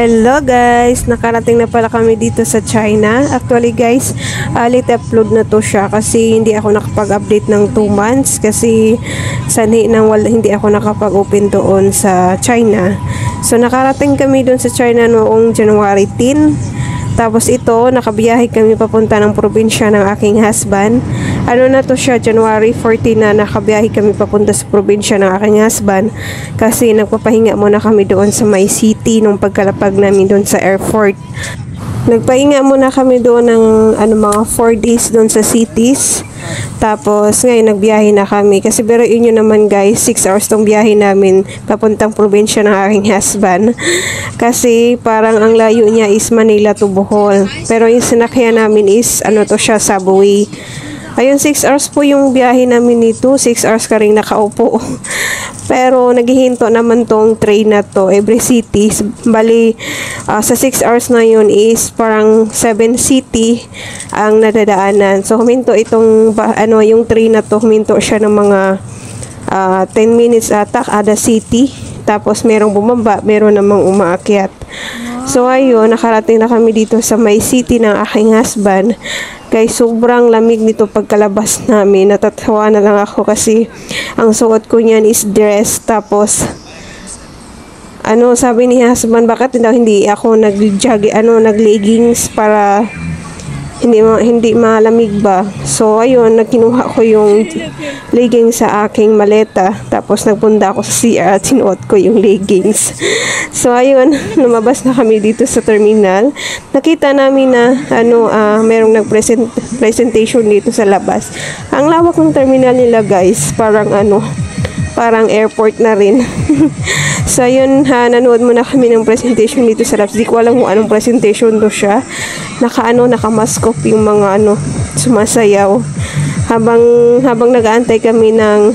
Hello guys! Nakarating na pala kami dito sa China. Actually guys, late upload na to siya kasi hindi ako nakapag-update ng 2 months kasi sanhi nang hindi ako nakapag-open doon sa China. So nakarating kami doon sa China noong January 10. Tapos ito, nakabiyahe kami papunta ng probinsya ng aking husband. Ano na to siya, January 14 na nakabiyahe kami papunta sa probinsya ng aking husband. Kasi nagpapahinga muna kami doon sa may city nung pagkalapag namin doon sa airport. Nagpahinga muna kami doon ng mga 4 days doon sa cities. Tapos ngayon nagbiyahe na kami. Kasi biruin nyo naman guys, 6 hours tong biyahe namin papuntang probinsya ng aking husband. Kasi parang ang layo niya is Manila to Bohol. Pero yung sinakyan namin is to siya, subway. Ayun, 6 hours po yung biyahe namin nito. 6 hours ka rin nakaupo. Pero naghihinto naman tong train na to every city. Bali, sa 6 hours na yun is parang 7 city ang nadadaanan. So, huminto itong, yung train na to, huminto siya ng mga 10 minutes ata kada city. Tapos, merong bumaba, meron namang umaakyat. So, ayun, nakarating na kami dito sa may city ng aking husband. Guys, sobrang lamig nito pagkalabas namin. Natatawa na lang ako kasi ang suot ko niyan is dress. Tapos, sabi ni husband, bakit hindi ako nag-leggings para hindi malamig ba? So, ayun, nagkinuha ko yung leggings sa aking maleta. Tapos, nagpunta ako sa CR at sinuot ko yung leggings. So, ayun, lumabas na kami dito sa terminal. Nakita namin na, merong presentation dito sa labas. Ang lawak ng terminal nila, guys. Parang airport na rin. So, yun, nanood muna kami ng presentation dito sa labs. Di ko alam kung anong presentation to siya. Naka-maskop yung mga, sumasayaw. Habang nag-aantay kami ng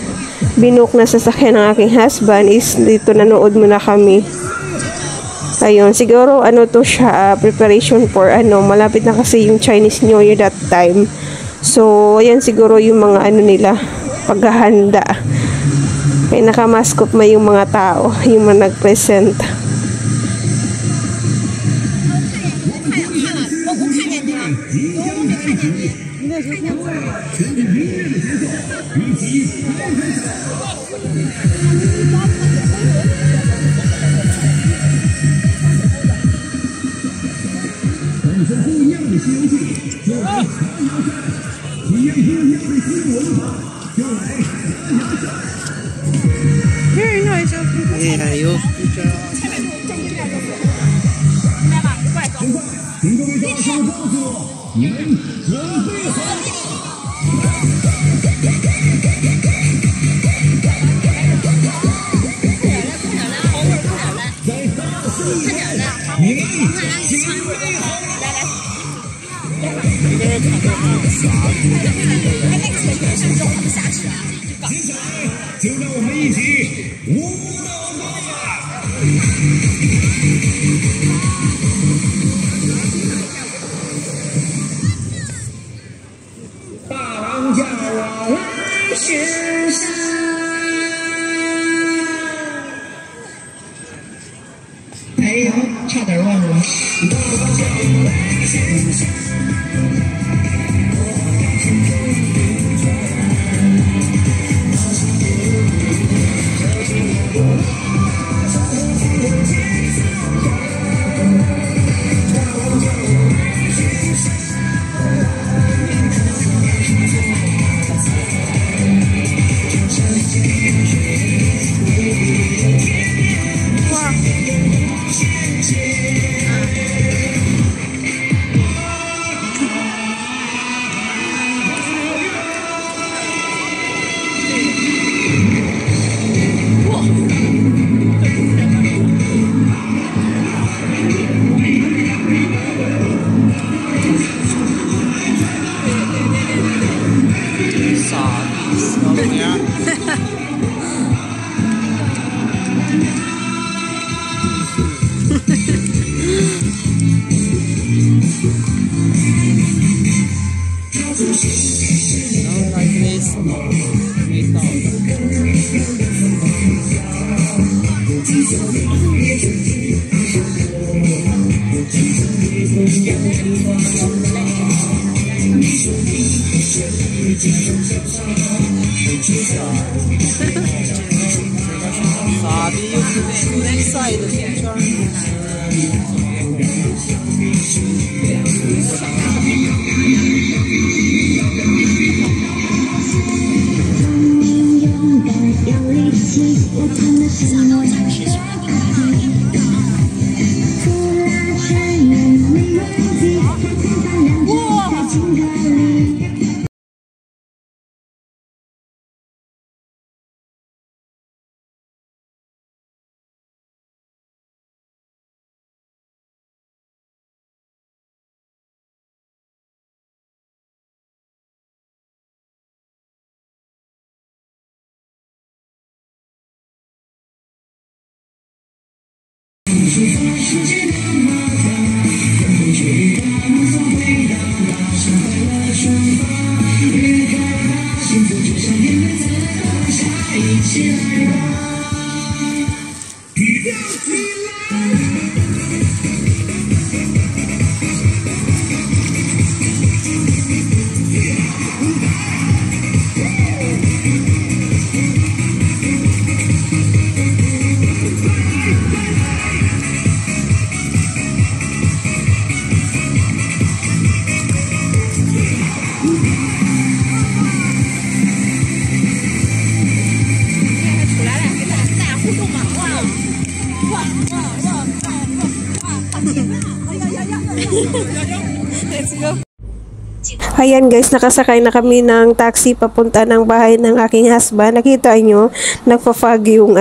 binook na sasakyan ng aking husband, is dito nanood muna kami. Ayun, siguro, to siya, preparation for, malapit na kasi yung Chinese New Year that time. So, ayan siguro yung mga, nila, paghahanda. Kaya nakamaskop may yung mga tao, yung mga nag-present.差点忘了。Sabi yung next side. Let's go. Ayan guys, nakasakay na kami ng taxi papunta ng bahay ng aking husband. Nakita nyo, nagpa-fog yung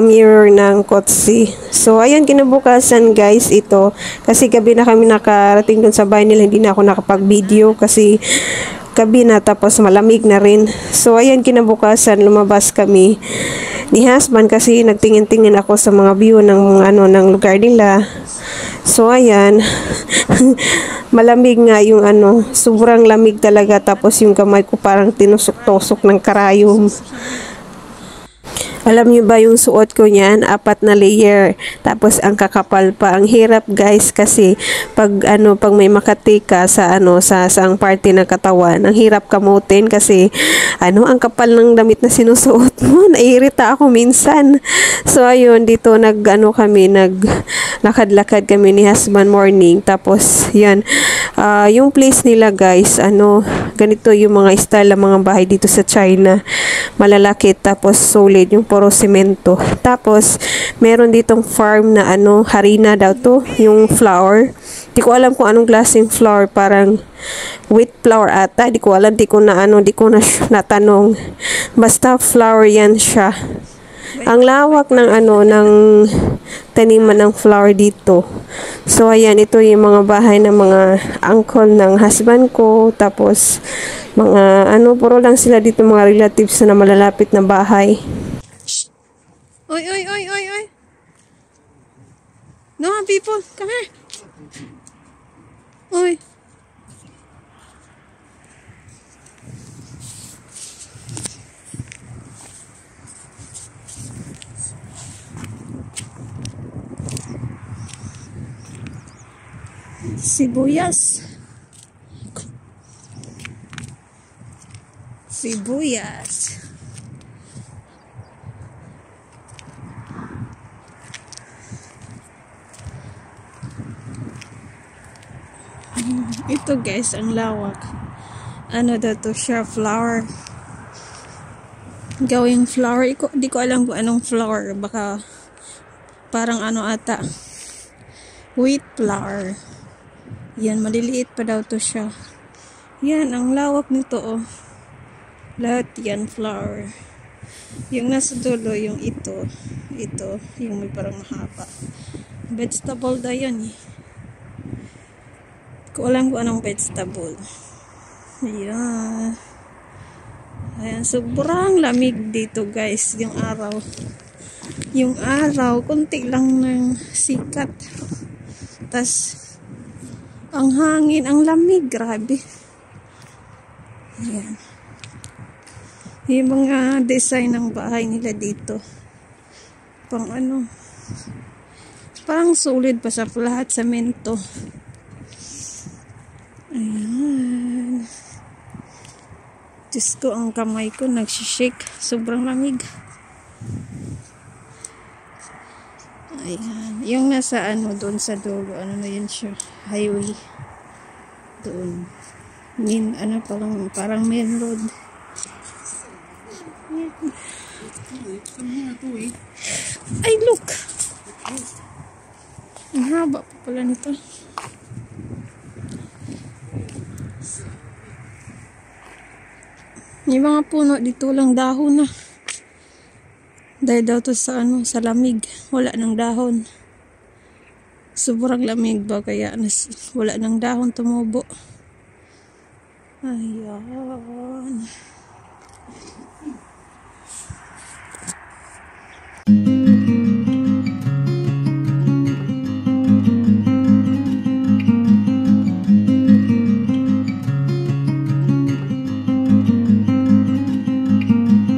mirror ng kotse. So ayan, kinabukasan guys ito. Kasi gabi na kami nakarating dun sa bahay nila. Hindi na ako nakapag-video kasi gabi na, tapos malamig na rin. So ayan, kinabukasan lumabas kami ni husband kasi nagtingin-tingin ako sa mga view ng ng lugar nila. So ayan, malamig nga yung sobrang lamig talaga, tapos yung kamay ko parang tinusok-tusok ng karayom. Alam niyo ba yung suot ko niyan? 4 na layer. Tapos ang kakapal pa. Ang hirap guys kasi pag may makati ka sa sa saang parte ng katawan, ang hirap kamutin kasi ang kapal ng damit na sinusuot mo. Naiirita ako minsan. So ayun, dito kami lakad-lakad kami ni husband morning. Tapos yan, yung place nila guys, ganito yung mga style ng mga bahay dito sa China. Malalaki, tapos solid, yung puro semento. Tapos meron ditong farm na harina daw to, yung flour. Di ko alam kung anong klaseng flour, parang wheat flour ata. Di ko alam, di ko na natanong. Basta flour yan siya. Ang lawak ng ng taniman ng flower dito. So ayan, ito yung mga bahay ng mga uncle ng husband ko. Tapos mga puro lang sila dito, mga relatives na malalapit na bahay. Oy, oy, oy, oy, oy. No, people, come here. Oy. Sibuyas. Sibuyas. Ito guys, ang lawak. Daw to siya, flower. Gawing flower. Di ko alam kung anong flower. Baka parang ata. Wheat flower. Yan, maliliit pa daw to siya. Yan, ang lawak nito, oh. Lahat yan, flower. Yung nasa dulo, yung ito, yung may parang mahaba. Vegetable daw yan, eh. Ko alam kung anong vegetable. Ayan. Ayan, sobrang lamig dito, guys, yung araw. Yung araw, konti lang ng sikat. Tas ang hangin, ang lamig, grabe. Ayan. Yung mga design ng bahay nila dito. Pang parang solid pa sa lahat, semento. Ayan. Diyos ko, ang kamay ko nagsishake. Sobrang lamig. Ayan. Yung nasa ano, doon sa dulo. Ano na yun siya? Highway. Doon. Parang main road. Ay, look! Ang haba pa pala nito. Yung mga puno dito lang dahon na. Dahil daw to sa sa lamig. Wala ng dahon. Sobrang lamig ba kaya wala ng dahon tumubo. Ayan.